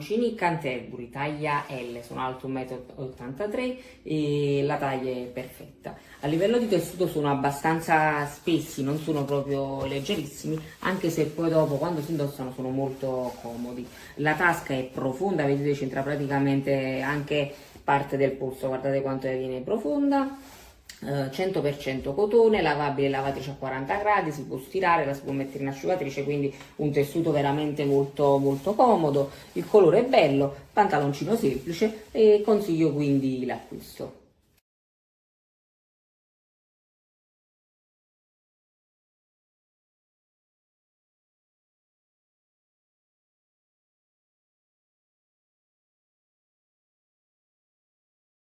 pantaloncini Canterbury, taglia L, sono alto 1,83 m e la taglia è perfetta. A livello di tessuto sono abbastanza spessi, non sono proprio leggerissimi, anche se poi dopo quando si indossano sono molto comodi. La tasca è profonda, vedete c'entra praticamente anche parte del polso, guardate quanto viene profonda. 100% cotone, lavabile, lavatrice a 40 gradi, si può stirare, la si può mettere in asciugatrice, quindi un tessuto veramente molto comodo. Il colore è bello, pantaloncino semplice e consiglio quindi l'acquisto.